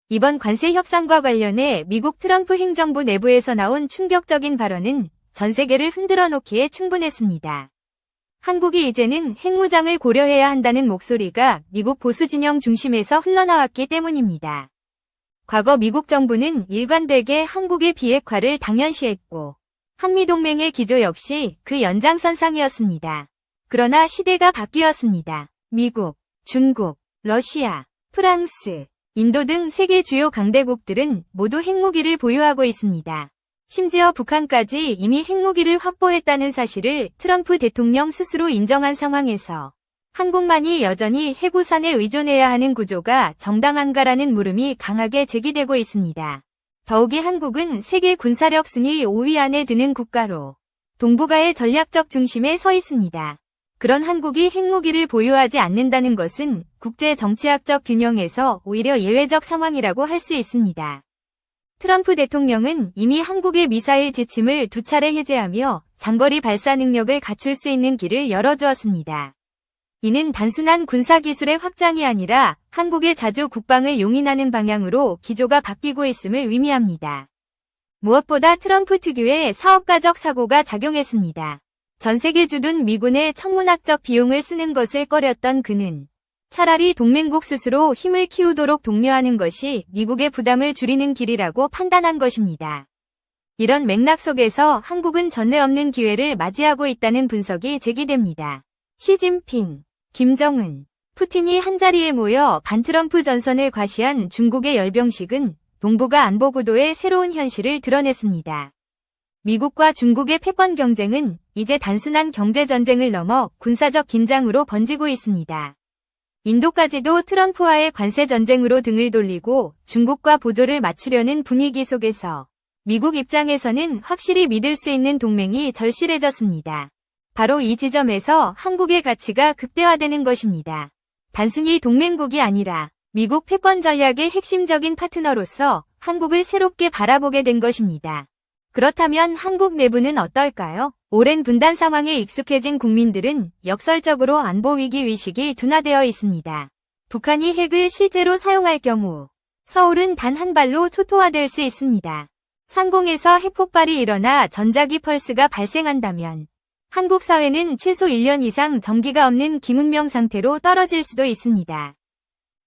이번 관세 협상과 관련해 미국 트럼프 행정부 내부에서 나온 충격적인 발언은 전 세계를 흔들어 놓기에 충분했습니다. 한국이 이제는 핵무장을 고려해야 한다는 목소리가 미국 보수 진영 중심에서 흘러나왔기 때문입니다. 과거 미국 정부는 일관되게 한국의 비핵화를 당연시했고 한미동맹의 기조 역시 그 연장선상이었습니다. 그러나 시대가 바뀌었습니다. 미국, 중국, 러시아, 프랑스, 인도 등 세계 주요 강대국들은 모두 핵무기를 보유하고 있습니다. 심지어 북한까지 이미 핵무기를 확보했다는 사실을 트럼프 대통령 스스로 인정한 상황에서 한국만이 여전히 핵우산에 의존해야 하는 구조가 정당한가라는 물음이 강하게 제기되고 있습니다. 더욱이 한국은 세계 군사력 순위 5위 안에 드는 국가로 동북아의 전략적 중심에 서 있습니다. 그런 한국이 핵무기를 보유하지 않는다는 것은 국제 정치학적 균형에서 오히려 예외적 상황이라고 할 수 있습니다. 트럼프 대통령은 이미 한국의 미사일 지침을 2차례 해제하며 장거리 발사 능력을 갖출 수 있는 길을 열어주었습니다. 이는 단순한 군사기술의 확장이 아니라 한국의 자주 국방을 용인하는 방향으로 기조가 바뀌고 있음을 의미합니다. 무엇보다 트럼프 특유의 사업가적 사고가 작용했습니다. 전 세계 주둔 미군의 천문학적 비용을 쓰는 것을 꺼렸던 그는 차라리 동맹국 스스로 힘을 키우도록 독려하는 것이 미국의 부담을 줄이는 길이라고 판단한 것입니다. 이런 맥락 속에서 한국은 전례 없는 기회를 맞이하고 있다는 분석이 제기됩니다. 시진핑, 김정은, 푸틴이 한자리에 모여 반트럼프 전선을 과시한 중국의 열병식은 동북아 안보구도의 새로운 현실을 드러냈습니다. 미국과 중국의 패권 경쟁은 이제 단순한 경제전쟁을 넘어 군사적 긴장으로 번지고 있습니다. 인도까지도 트럼프와의 관세전쟁으로 등을 돌리고 중국과 보조를 맞추려는 분위기 속에서 미국 입장에서는 확실히 믿을 수 있는 동맹이 절실해졌습니다. 바로 이 지점에서 한국의 가치가 극대화되는 것입니다. 단순히 동맹국이 아니라 미국 패권 전략의 핵심적인 파트너로서 한국을 새롭게 바라보게 된 것입니다. 그렇다면 한국 내부는 어떨까요? 오랜 분단 상황에 익숙해진 국민들은 역설적으로 안보위기 의식이 둔화되어 있습니다. 북한이 핵을 실제로 사용할 경우 서울은 단 한 발로 초토화될 수 있습니다. 상공에서 핵폭발이 일어나 전자기 펄스가 발생한다면 한국 사회는 최소 1년 이상 전기가 없는 기문명 상태로 떨어질 수도 있습니다.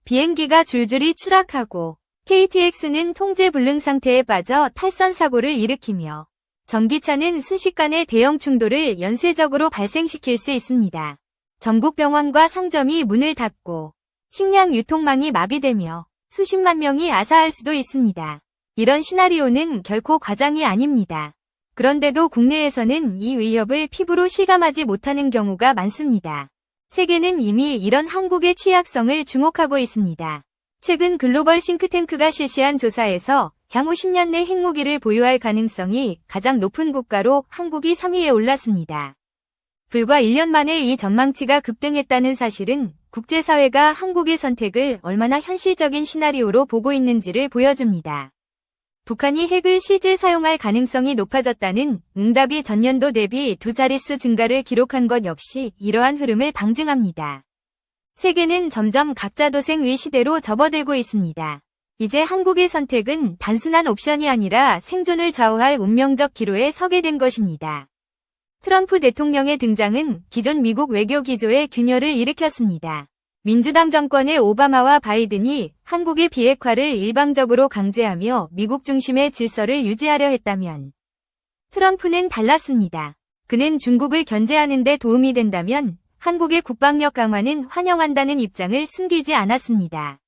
비행기가 줄줄이 추락하고 KTX는 통제 불능 상태에 빠져 탈선 사고를 일으키며 전기차는 순식간에 대형 충돌을 연쇄적으로 발생시킬 수 있습니다. 전국 병원과 상점이 문을 닫고 식량 유통망이 마비되며 수십만 명이 아사할 수도 있습니다. 이런 시나리오는 결코 과장이 아닙니다. 그런데도 국내에서는 이 위협을 피부로 실감하지 못하는 경우가 많습니다. 세계는 이미 이런 한국의 취약성을 주목하고 있습니다. 최근 글로벌 싱크탱크가 실시한 조사에서 향후 10년 내 핵무기를 보유할 가능성이 가장 높은 국가로 한국이 3위에 올랐습니다. 불과 1년 만에 이 전망치가 급등했다는 사실은 국제사회가 한국의 선택을 얼마나 현실적인 시나리오로 보고 있는지를 보여줍니다. 북한이 핵을 실제 사용할 가능성이 높아졌다는 응답이 전년도 대비 2자릿수 증가를 기록한 것 역시 이러한 흐름을 방증합니다. 세계는 점점 각자도생의 시대로 접어들고 있습니다. 이제 한국의 선택은 단순한 옵션이 아니라 생존을 좌우할 운명적 기로에 서게 된 것입니다. 트럼프 대통령의 등장은 기존 미국 외교 기조의 균열을 일으켰습니다. 민주당 정권의 오바마와 바이든이 한국의 비핵화를 일방적으로 강제하며 미국 중심의 질서를 유지하려 했다면 트럼프는 달랐습니다. 그는 중국을 견제하는 데 도움이 된다면 한국의 국방력 강화는 환영한다는 입장을 숨기지 않았습니다.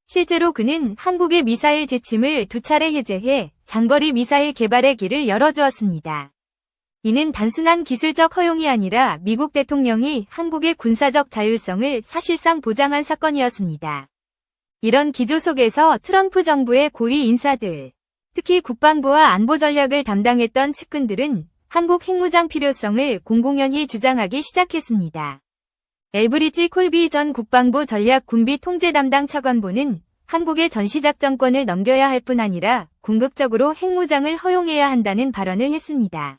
실제로 그는 한국의 미사일 지침을 2차례 해제해 장거리 미사일 개발의 길을 열어주었습니다. 이는 단순한 기술적 허용이 아니라 미국 대통령이 한국의 군사적 자율성을 사실상 보장한 사건이었습니다. 이런 기조 속에서 트럼프 정부의 고위 인사들, 특히 국방부와 안보 전략을 담당했던 측근들은 한국 핵무장 필요성을 공공연히 주장하기 시작했습니다. 엘브리지 콜비 전 국방부 전략군비 통제 담당 차관보는 한국의 전시작전권을 넘겨야 할 뿐 아니라 궁극적으로 핵무장을 허용해야 한다는 발언을 했습니다.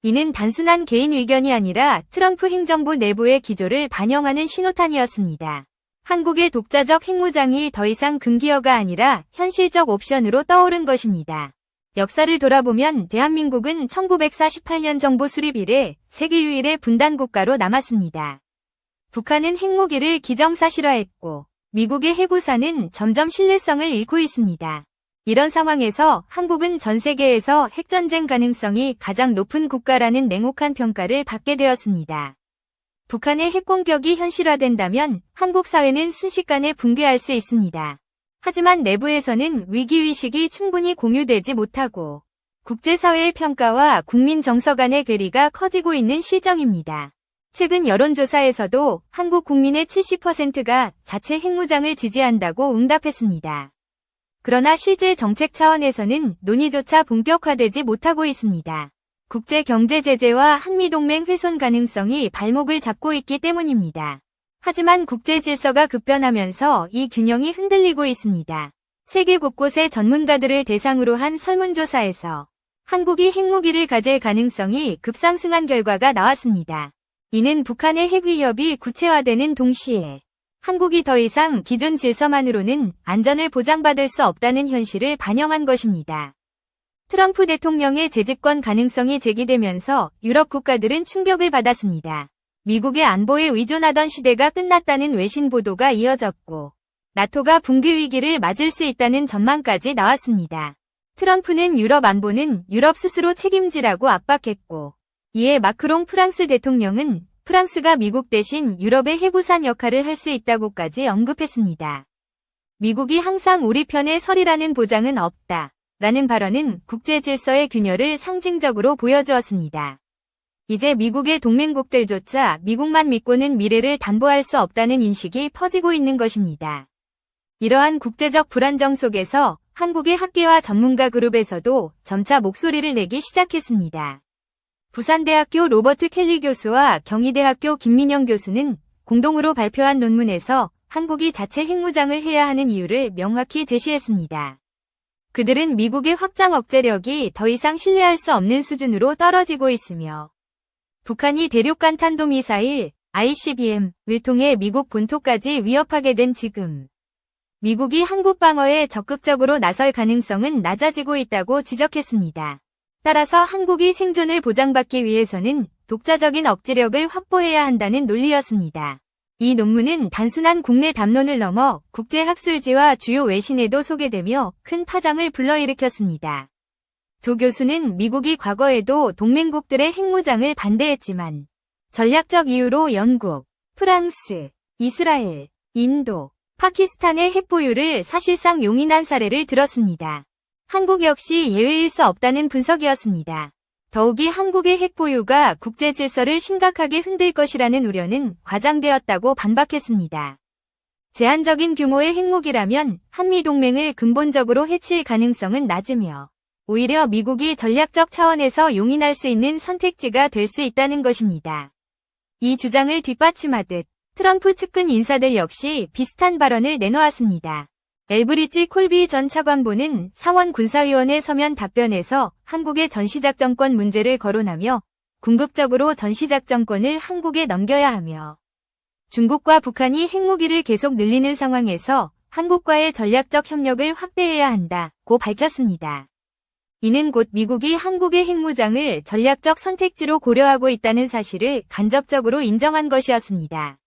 이는 단순한 개인 의견이 아니라 트럼프 행정부 내부의 기조를 반영하는 신호탄이었습니다. 한국의 독자적 핵무장이 더 이상 금기어가 아니라 현실적 옵션으로 떠오른 것입니다. 역사를 돌아보면 대한민국은 1948년 정부 수립 이래 세계 유일의 분단 국가로 남았습니다. 북한은 핵무기를 기정사실화했고 미국의 해구사는 점점 신뢰성을 잃고 있습니다. 이런 상황에서 한국은 전 세계에서 핵전쟁 가능성이 가장 높은 국가라는 냉혹한 평가를 받게 되었습니다. 북한의 핵공격이 현실화된다면 한국 사회는 순식간에 붕괴할 수 있습니다. 하지만 내부에서는 위기의식이 충분히 공유되지 못하고 국제사회의 평가와 국민 정서 간의 괴리가 커지고 있는 실정입니다. 최근 여론조사에서도 한국 국민의 70%가 자체 핵무장을 지지한다고 응답했습니다. 그러나 실제 정책 차원에서는 논의조차 본격화되지 못하고 있습니다. 국제경제제재와 한미동맹 훼손 가능성이 발목을 잡고 있기 때문입니다. 하지만 국제질서가 급변하면서 이 균형이 흔들리고 있습니다. 세계 곳곳의 전문가들을 대상으로 한 설문조사에서 한국이 핵무기를 가질 가능성이 급상승한 결과가 나왔습니다. 이는 북한의 핵 위협이 구체화되는 동시에 한국이 더 이상 기존 질서만으로는 안전을 보장받을 수 없다는 현실을 반영한 것입니다. 트럼프 대통령의 재집권 가능성이 제기되면서 유럽 국가들은 충격을 받았습니다. 미국의 안보에 의존하던 시대가 끝났다는 외신 보도가 이어졌고 나토가 붕괴 위기를 맞을 수 있다는 전망까지 나왔습니다. 트럼프는 유럽 안보는 유럽 스스로 책임지라고 압박했고 이에 마크롱 프랑스 대통령은 프랑스가 미국 대신 유럽의 해구산 역할을 할 수 있다고까지 언급했습니다. 미국이 항상 우리 편에 서리라는 보장은 없다. 라는 발언은 국제 질서의 균열을 상징적으로 보여주었습니다. 이제 미국의 동맹국들조차 미국만 믿고는 미래를 담보할 수 없다는 인식이 퍼지고 있는 것입니다. 이러한 국제적 불안정 속에서 한국의 학계와 전문가 그룹에서도 점차 목소리를 내기 시작했습니다. 부산대학교 로버트 켈리 교수와 경희대학교 김민영 교수는 공동으로 발표한 논문에서 한국이 자체 핵무장을 해야 하는 이유를 명확히 제시했습니다. 그들은 미국의 확장 억제력이 더 이상 신뢰할 수 없는 수준으로 떨어지고 있으며 북한이 대륙간 탄도미사일 ICBM을 통해 미국 본토까지 위협하게 된 지금 미국이 한국 방어에 적극적으로 나설 가능성은 낮아지고 있다고 지적했습니다. 따라서 한국이 생존을 보장받기 위해서는 독자적인 억지력을 확보해야 한다는 논리였습니다. 이 논문은 단순한 국내 담론을 넘어 국제학술지와 주요 외신에도 소개되며 큰 파장을 불러일으켰습니다. 두 교수는 미국이 과거에도 동맹국들의 핵무장을 반대했지만 전략적 이유로 영국, 프랑스, 이스라엘, 인도, 파키스탄의 핵보유를 사실상 용인한 사례를 들었습니다. 한국 역시 예외일 수 없다는 분석이었습니다. 더욱이 한국의 핵보유가 국제 질서를 심각하게 흔들 것이라는 우려는 과장되었다고 반박했습니다. 제한적인 규모의 핵무기라면 한미동맹을 근본적으로 해칠 가능성은 낮으며 오히려 미국이 전략적 차원에서 용인할 수 있는 선택지가 될 수 있다는 것입니다. 이 주장을 뒷받침하듯 트럼프 측근 인사들 역시 비슷한 발언을 내놓았습니다. 엘브리지 콜비 전 차관보는 상원 군사위원회 서면 답변에서 한국의 전시작전권 문제를 거론하며 궁극적으로 전시작전권을 한국에 넘겨야 하며 중국과 북한이 핵무기를 계속 늘리는 상황에서 한국과의 전략적 협력을 확대해야 한다고 밝혔습니다. 이는 곧 미국이 한국의 핵무장을 전략적 선택지로 고려하고 있다는 사실을 간접적으로 인정한 것이었습니다.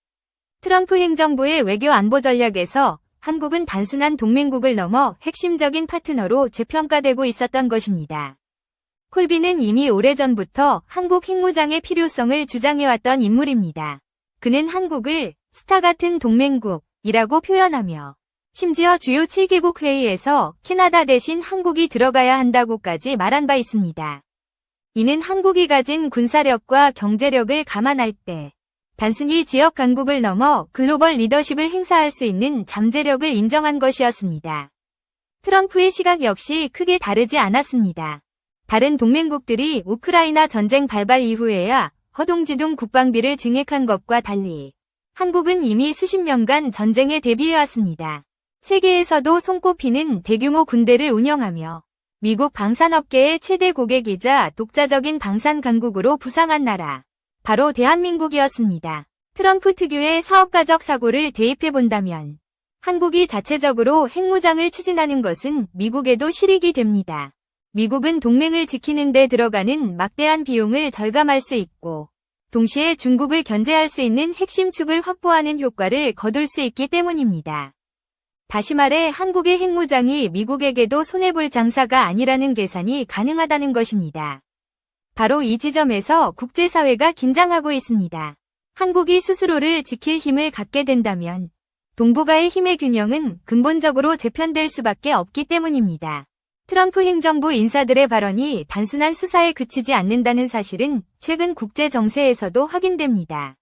트럼프 행정부의 외교 안보 전략에서 한국은 단순한 동맹국을 넘어 핵심적인 파트너로 재평가되고 있었던 것입니다. 콜비는 이미 오래전부터 한국 핵무장의 필요성을 주장해왔던 인물입니다. 그는 한국을 스타 같은 동맹국이라고 표현하며 심지어 주요 7개국 회의에서 캐나다 대신 한국이 들어가야 한다고까지 말한 바 있습니다. 이는 한국이 가진 군사력과 경제력을 감안할 때 단순히 지역 강국을 넘어 글로벌 리더십을 행사할 수 있는 잠재력을 인정한 것이었습니다. 트럼프의 시각 역시 크게 다르지 않았습니다. 다른 동맹국들이 우크라이나 전쟁 발발 이후에야 허둥지둥 국방비를 증액한 것과 달리 한국은 이미 수십 년간 전쟁에 대비해왔습니다. 세계에서도 손꼽히는 대규모 군대를 운영하며 미국 방산업계의 최대 고객이자 독자적인 방산 강국으로 부상한 나라. 바로 대한민국이었습니다. 트럼프 특유의 사업가적 사고를 대입해본다면 한국이 자체적으로 핵무장을 추진하는 것은 미국에도 실익이 됩니다. 미국은 동맹을 지키는 데 들어가는 막대한 비용을 절감할 수 있고 동시에 중국을 견제할 수 있는 핵심 축을 확보하는 효과를 거둘 수 있기 때문입니다. 다시 말해 한국의 핵무장이 미국에게도 손해볼 장사가 아니라는 계산이 가능하다는 것입니다. 바로 이 지점에서 국제사회가 긴장하고 있습니다. 한국이 스스로를 지킬 힘을 갖게 된다면 동북아의 힘의 균형은 근본적으로 재편될 수밖에 없기 때문입니다. 트럼프 행정부 인사들의 발언이 단순한 수사에 그치지 않는다는 사실은 최근 국제 정세에서도 확인됩니다.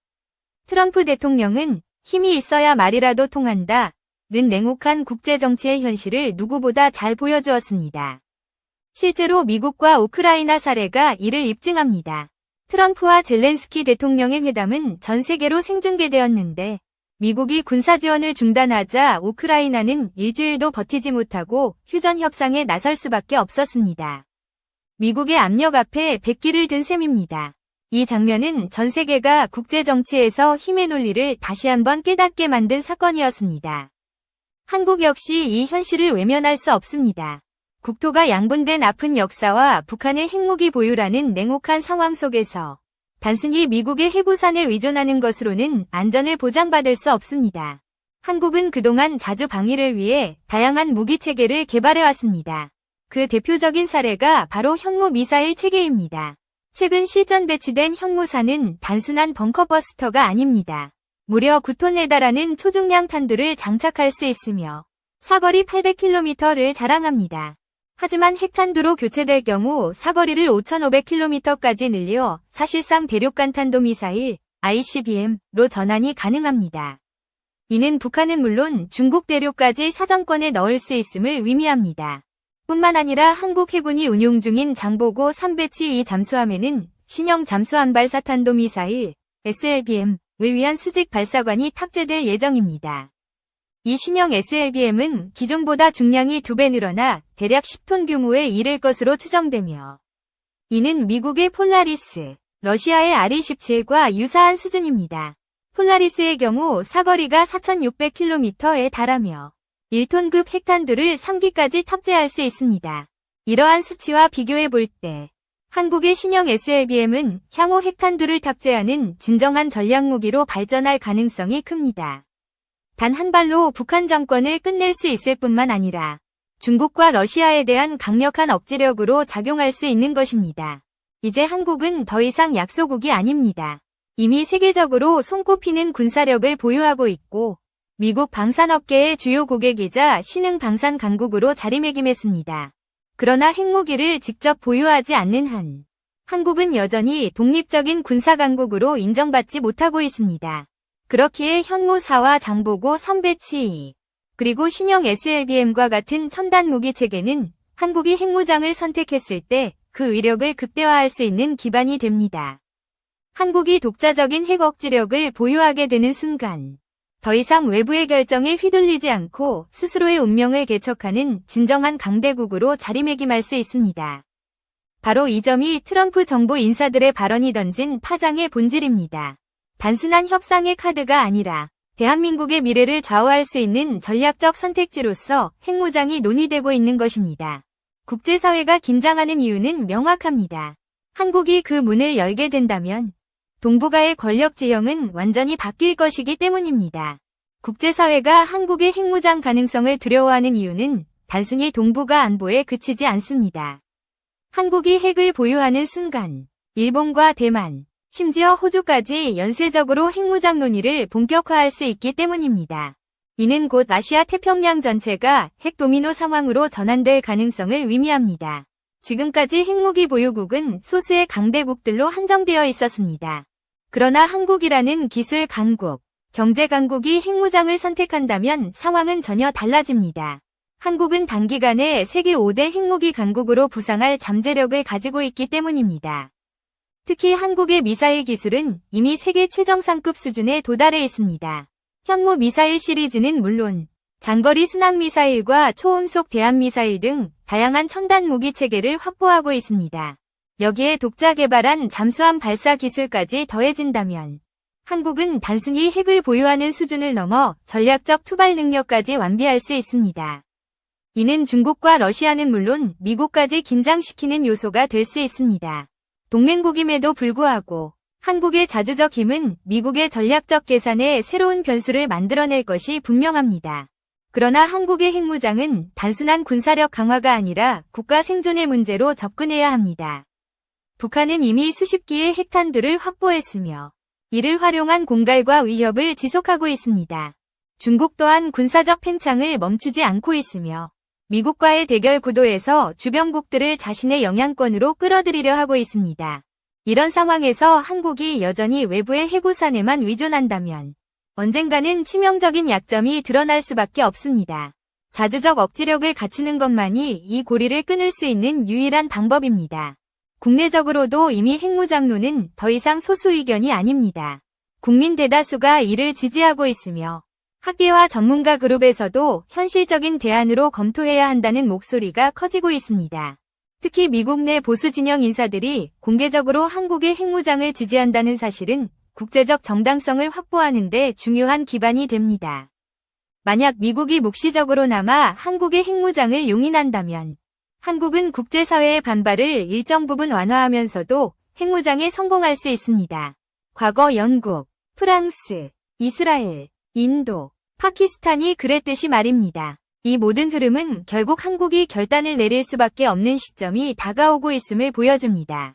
트럼프 대통령은 힘이 있어야 말이라도 통한다 는 냉혹한 국제 정치의 현실을 누구보다 잘 보여주었습니다. 실제로 미국과 우크라이나 사례가 이를 입증합니다. 트럼프와 젤렌스키 대통령의 회담은 전 세계로 생중계되었는데 미국이 군사 지원을 중단하자 우크라이나는 일주일도 버티지 못하고 휴전 협상에 나설 수밖에 없었습니다. 미국의 압력 앞에 백기를 든 셈입니다. 이 장면은 전 세계가 국제 정치에서 힘의 논리를 다시 한번 깨닫게 만든 사건이었습니다. 한국 역시 이 현실을 외면할 수 없습니다. 국토가 양분된 아픈 역사와 북한의 핵무기 보유라는 냉혹한 상황 속에서 단순히 미국의 핵우산에 의존하는 것으로는 안전을 보장받을 수 없습니다. 한국은 그동안 자주 방위를 위해 다양한 무기체계를 개발해왔습니다. 그 대표적인 사례가 바로 현무 미사일 체계입니다. 최근 실전 배치된 현무사는 단순한 벙커버스터가 아닙니다. 무려 9톤에 달하는 초중량 탄두를 장착할 수 있으며 사거리 800km를 자랑합니다. 하지만 핵탄두로 교체될 경우 사거리를 5,500km까지 늘려 사실상 대륙간 탄도미사일 ICBM로 전환이 가능합니다. 이는 북한은 물론 중국 대륙까지 사정권에 넣을 수 있음을 의미합니다. 뿐만 아니라 한국 해군이 운용 중인 장보고 3배치 2 잠수함에는 신형 잠수함발사탄도미사일 SLBM을 위한 수직 발사관이 탑재될 예정입니다. 이 신형 SLBM은 기존보다 중량이 2배 늘어나 대략 10톤 규모에 이를 것으로 추정되며 이는 미국의 폴라리스, 러시아의 RE-17과 유사한 수준입니다. 폴라리스의 경우 사거리가 4,600km에 달하며 1톤급 핵탄두를 3기까지 탑재할 수 있습니다. 이러한 수치와 비교해 볼 때 한국의 신형 SLBM은 향후 핵탄두를 탑재하는 진정한 전략무기로 발전할 가능성이 큽니다. 단 한 발로 북한 정권을 끝낼 수 있을 뿐만 아니라 중국과 러시아에 대한 강력한 억지력으로 작용할 수 있는 것입니다. 이제 한국은 더 이상 약소국이 아닙니다. 이미 세계적으로 손꼽히는 군사력을 보유하고 있고 미국 방산업계의 주요 고객이자 신흥 방산 강국으로 자리매김했습니다. 그러나 핵무기를 직접 보유하지 않는 한 한국은 여전히 독립적인 군사 강국으로 인정받지 못하고 있습니다. 그렇기에 현무4와 장보고 3배치 그리고 신형 SLBM과 같은 첨단 무기 체계는 한국이 핵무장을 선택했을 때 그 위력을 극대화할 수 있는 기반이 됩니다. 한국이 독자적인 핵 억지력을 보유하게 되는 순간 더 이상 외부의 결정에 휘둘리지 않고 스스로의 운명을 개척하는 진정한 강대국으로 자리매김할 수 있습니다. 바로 이 점이 트럼프 정부 인사들의 발언이 던진 파장의 본질입니다. 단순한 협상의 카드가 아니라 대한민국의 미래를 좌우할 수 있는 전략적 선택지로서 핵무장이 논의되고 있는 것입니다. 국제사회가 긴장하는 이유는 명확합니다. 한국이 그 문을 열게 된다면 동북아의 권력 지형은 완전히 바뀔 것이기 때문입니다. 국제사회가 한국의 핵무장 가능성을 두려워하는 이유는 단순히 동북아 안보에 그치지 않습니다. 한국이 핵을 보유하는 순간 일본과 대만, 심지어 호주까지 연쇄적으로 핵무장 논의를 본격화할 수 있기 때문입니다. 이는 곧 아시아 태평양 전체가 핵 도미노 상황으로 전환될 가능성을 의미합니다. 지금까지 핵무기 보유국은 소수의 강대국들로 한정되어 있었습니다. 그러나 한국이라는 기술 강국, 경제 강국이 핵무장을 선택한다면 상황은 전혀 달라집니다. 한국은 단기간에 세계 5대 핵무기 강국으로 부상할 잠재력을 가지고 있기 때문입니다. 특히 한국의 미사일 기술은 이미 세계 최정상급 수준에 도달해 있습니다. 현무 미사일 시리즈는 물론 장거리 순항미사일과 초음속 대함미사일 등 다양한 첨단 무기 체계를 확보하고 있습니다. 여기에 독자 개발한 잠수함 발사 기술까지 더해진다면 한국은 단순히 핵을 보유하는 수준을 넘어 전략적 투발 능력까지 완비할 수 있습니다. 이는 중국과 러시아는 물론 미국까지 긴장시키는 요소가 될 수 있습니다. 동맹국임에도 불구하고 한국의 자주적 힘은 미국의 전략적 계산에 새로운 변수를 만들어낼 것이 분명합니다. 그러나 한국의 핵무장은 단순한 군사력 강화가 아니라 국가 생존의 문제로 접근해야 합니다. 북한은 이미 수십 기의 핵탄두를 확보했으며 이를 활용한 공갈과 위협을 지속하고 있습니다. 중국 또한 군사적 팽창을 멈추지 않고 있으며 미국과의 대결 구도에서 주변국들을 자신의 영향권으로 끌어들이려 하고 있습니다. 이런 상황에서 한국이 여전히 외부의 핵우산에만 의존한다면 언젠가는 치명적인 약점이 드러날 수밖에 없습니다. 자주적 억지력을 갖추는 것만이 이 고리를 끊을 수 있는 유일한 방법입니다. 국내적으로도 이미 핵무장론은 더 이상 소수 의견이 아닙니다. 국민 대다수가 이를 지지하고 있으며 학계와 전문가 그룹에서도 현실적인 대안으로 검토해야 한다는 목소리가 커지고 있습니다. 특히 미국 내 보수 진영 인사들이 공개적으로 한국의 핵무장을 지지한다는 사실은 국제적 정당성을 확보하는 데 중요한 기반이 됩니다. 만약 미국이 묵시적으로나마 한국의 핵무장을 용인한다면 한국은 국제사회의 반발을 일정 부분 완화하면서도 핵무장에 성공할 수 있습니다. 과거 영국, 프랑스, 이스라엘, 인도, 파키스탄이 그랬듯이 말입니다. 이 모든 흐름은 결국 한국이 결단을 내릴 수밖에 없는 시점이 다가오고 있음을 보여줍니다.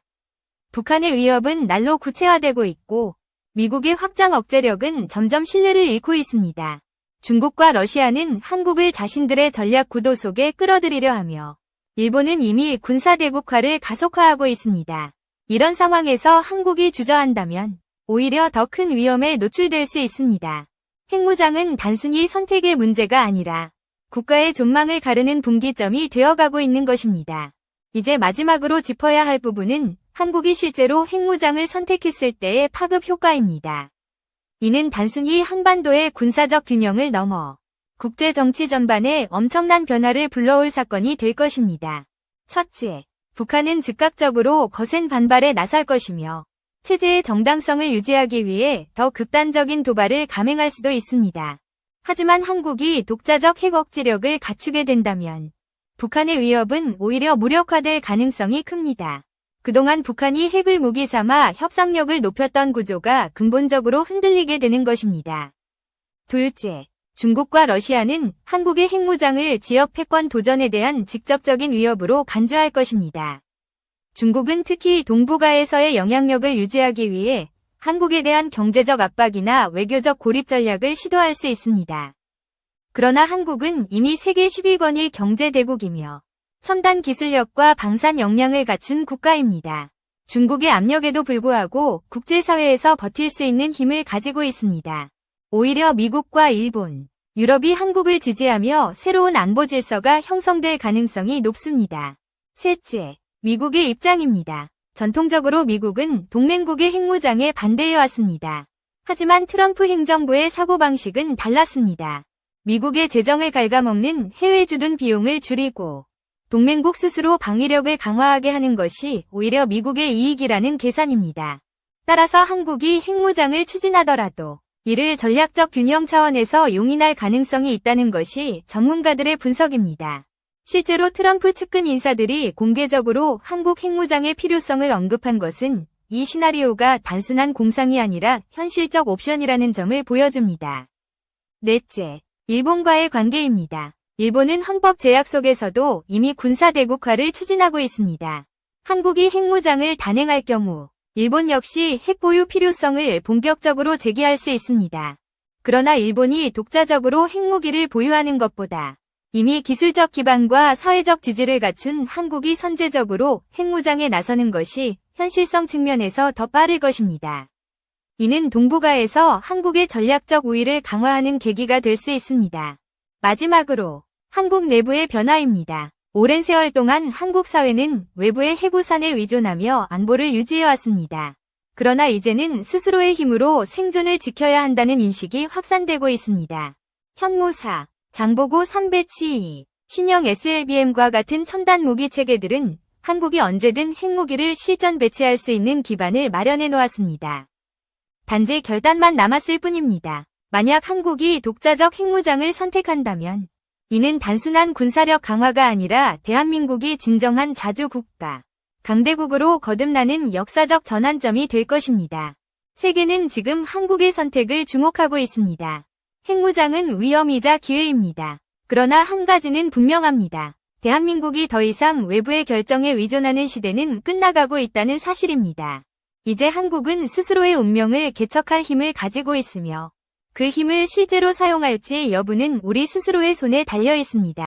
북한의 위협은 날로 구체화되고 있고 미국의 확장 억제력은 점점 신뢰를 잃고 있습니다. 중국과 러시아는 한국을 자신들의 전략 구도 속에 끌어들이려 하며 일본은 이미 군사대국화를 가속화하고 있습니다. 이런 상황에서 한국이 주저한다면 오히려 더 큰 위험에 노출될 수 있습니다. 핵무장은 단순히 선택의 문제가 아니라 국가의 존망을 가르는 분기점이 되어가고 있는 것입니다. 이제 마지막으로 짚어야 할 부분은 한국이 실제로 핵무장을 선택했을 때의 파급 효과입니다. 이는 단순히 한반도의 군사적 균형을 넘어 국제 정치 전반에 엄청난 변화를 불러올 사건이 될 것입니다. 첫째, 북한은 즉각적으로 거센 반발에 나설 것이며 체제의 정당성을 유지하기 위해 더 극단적인 도발을 감행할 수도 있습니다. 하지만 한국이 독자적 핵 억지력을 갖추게 된다면 북한의 위협은 오히려 무력화될 가능성이 큽니다. 그동안 북한이 핵을 무기 삼아 협상력을 높였던 구조가 근본적으로 흔들리게 되는 것입니다. 둘째, 중국과 러시아는 한국의 핵무장을 지역 패권 도전에 대한 직접적인 위협으로 간주할 것입니다. 중국은 특히 동북아에서의 영향력을 유지하기 위해 한국에 대한 경제적 압박이나 외교적 고립 전략을 시도할 수 있습니다. 그러나 한국은 이미 세계 10위권의 경제대국이며 첨단 기술력과 방산 역량을 갖춘 국가입니다. 중국의 압력에도 불구하고 국제사회에서 버틸 수 있는 힘을 가지고 있습니다. 오히려 미국과 일본, 유럽이 한국을 지지하며 새로운 안보 질서가 형성될 가능성이 높습니다. 셋째, 미국의 입장입니다. 전통적으로 미국은 동맹국의 핵무장에 반대해왔습니다. 하지만 트럼프 행정부의 사고방식은 달랐습니다. 미국의 재정을 갉아먹는 해외 주둔 비용을 줄이고 동맹국 스스로 방위력을 강화하게 하는 것이 오히려 미국의 이익이라는 계산입니다. 따라서 한국이 핵무장을 추진하더라도 이를 전략적 균형 차원에서 용인할 가능성이 있다는 것이 전문가들의 분석입니다. 실제로 트럼프 측근 인사들이 공개적으로 한국 핵무장의 필요성을 언급한 것은 이 시나리오가 단순한 공상이 아니라 현실적 옵션이라는 점을 보여줍니다. 넷째, 일본과의 관계입니다. 일본은 헌법 제약 속에서도 이미 군사대국화를 추진하고 있습니다. 한국이 핵무장을 단행할 경우 일본 역시 핵 보유 필요성을 본격적으로 제기할 수 있습니다. 그러나 일본이 독자적으로 핵무기를 보유하는 것보다 이미 기술적 기반과 사회적 지지를 갖춘 한국이 선제적으로 핵무장에 나서는 것이 현실성 측면에서 더 빠를 것입니다. 이는 동북아에서 한국의 전략적 우위를 강화하는 계기가 될 수 있습니다. 마지막으로 한국 내부의 변화입니다. 오랜 세월 동안 한국 사회는 외부의 핵우산에 의존하며 안보를 유지해왔습니다. 그러나 이제는 스스로의 힘으로 생존을 지켜야 한다는 인식이 확산되고 있습니다. 현무사, 장보고 3배치, 신형 SLBM과 같은 첨단 무기 체계들은 한국이 언제든 핵무기를 실전 배치할 수 있는 기반을 마련해 놓았습니다. 단지 결단만 남았을 뿐입니다. 만약 한국이 독자적 핵무장을 선택한다면 이는 단순한 군사력 강화가 아니라 대한민국이 진정한 자주국가, 강대국으로 거듭나는 역사적 전환점이 될 것입니다. 세계는 지금 한국의 선택을 주목하고 있습니다. 핵무장은 위험이자 기회입니다. 그러나 한 가지는 분명합니다. 대한민국이 더 이상 외부의 결정에 의존하는 시대는 끝나가고 있다는 사실입니다. 이제 한국은 스스로의 운명을 개척할 힘을 가지고 있으며 그 힘을 실제로 사용할지 여부는 우리 스스로의 손에 달려 있습니다.